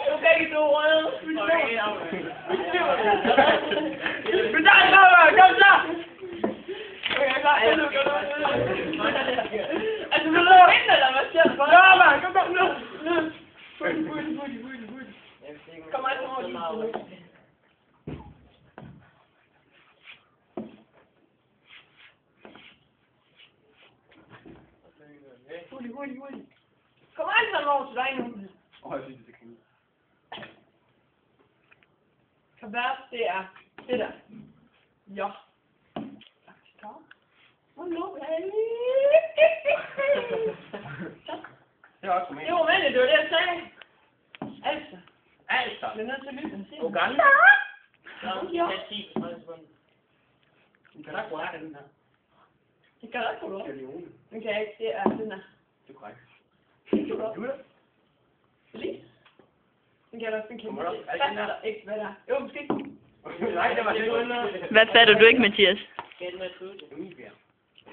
Du begge to røde. Men der er noget, kom så! Altså, vil du vinde, eller hvad siger du? Ja, man, kom nu! Kom an over lige. Hurtigt. Kom an så over til dig nu. Jeg synes, det kan. Kabab, det er det der. Ja. Det er også med. Det var venligt, det var det, jeg sagde. Altså. Det er nødt til at lytte den til. Uganda? Ja. Du kan da ikke røre den her. Det kan da ikke gå op. Skal vi ole? Den kan jeg ikke. Det er den her. Det er korrekt. Det kan du op. Du det? Lige. Den kan jeg også. Den kan Kommer du op? jeg ikke. Fatter ikke, hvad der er. Jo, måske. Nej, det var det. Hvad fatter du ikke, Mathias? Emilbjerg.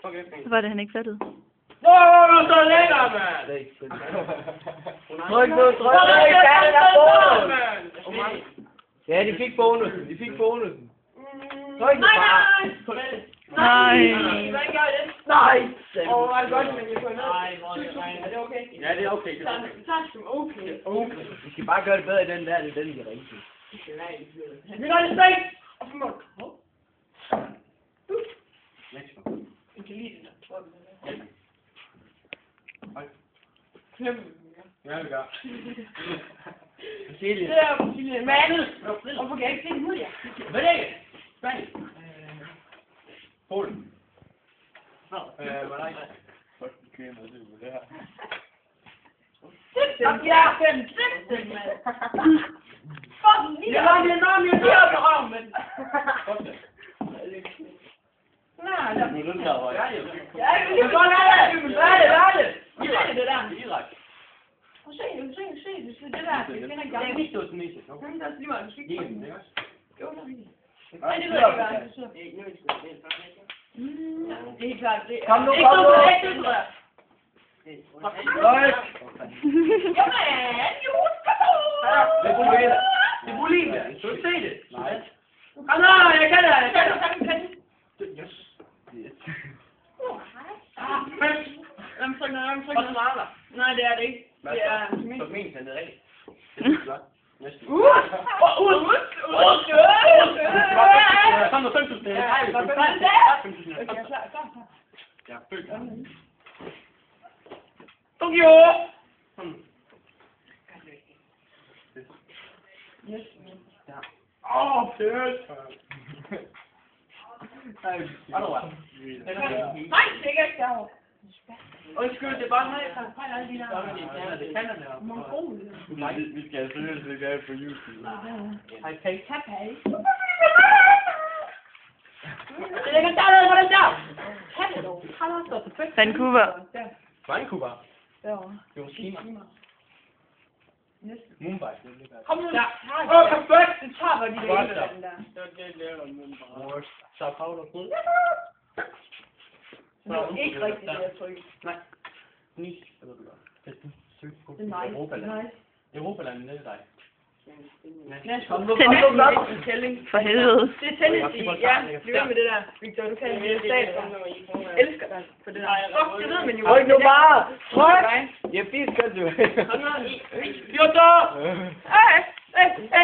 Okay, fint. Så var det, han ikke fattede. Åh, så lækker, mand! Det er ikke fedt. Tryk nu, Ja, de fik bonusen. Tryk nu bare. Nej. Hvordan gør det? Nej! Åh, var det godt, men jeg kunne ned. Er det okay? Ja, det er okay. Tak som okay. Okay. Vi skal bare gøre det bedre i den der, det er den, vi er rigtig. Vi gør det slet. Og så må du. Jeg kan lide det der. Tror du det? Ja, vi gør. Det er Cecilie. Mandet. Hvorfor kan jeg ikke se det ud, ja? Hvad er det? Spanien. Polen. Hvad er det? Fuck, du kan noget til det her. Stiften, mand. Fuck, lige op i røven, mand. Nej, der Nu er den der, hvor jeg er. Ja, jeg vil godt have det. Hvad er det? Se det der. Irak. Se det der. Det kender ikke Jeg jeg. vidste, det var Tunesien. Jamen, der er lige meget, du skal ikke Yemen, ikke også? Jo, der er lige. Nej, det ved jeg ikke, hvad jeg siger. Det er helt klart. Kom nu. Ikke noget. Nøj! Jamen, Det er Bolivia. Det er Bolivia. Du kan se det. Nej. Nej, jeg kan det. Yes. Lad mig trykke noget. Nej, det er det ikke. Det er min. Turkmenistan, det er rigtigt. Det er flot. Næste. Kom nu, 5.000. Ja, følg. Tokyo! Yes. Fedt. Nej, det er ikke derovre. undskyld, det er bare mig, der fejler alle de der. Det kan der. Mongol. Vi skal seriøst ikke have på YouTube. Hej, Kate. Kapag. Det ligger dernede, hvor den der. Kapag dog. Han har stået perfekt. Vancouver. Vancouver. Derovre. Hiroshima. Næste. Mumbai. Kom nu. Ja. Perfekt. Det tager bare de der den der. Sao Paulo. Det er ikke rigtigt, det jeg trykker. Nej. Nice. Jeg ved det godt. Det Det er nice. Europaland. Europaland, det er dig. Kom nu. For helvede. Det er Tennessee, ja. Bliv ved med det der. Victor, du kan det stat. Elsker dig for det der. Fuck, det ved man jo. Tryk nu bare! Tryk! Ja, fint skal du. Fjorter!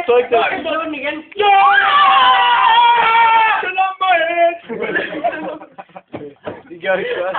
Tryk det. Slå den igen. Ja! Det er nummer 1! Det gør det godt.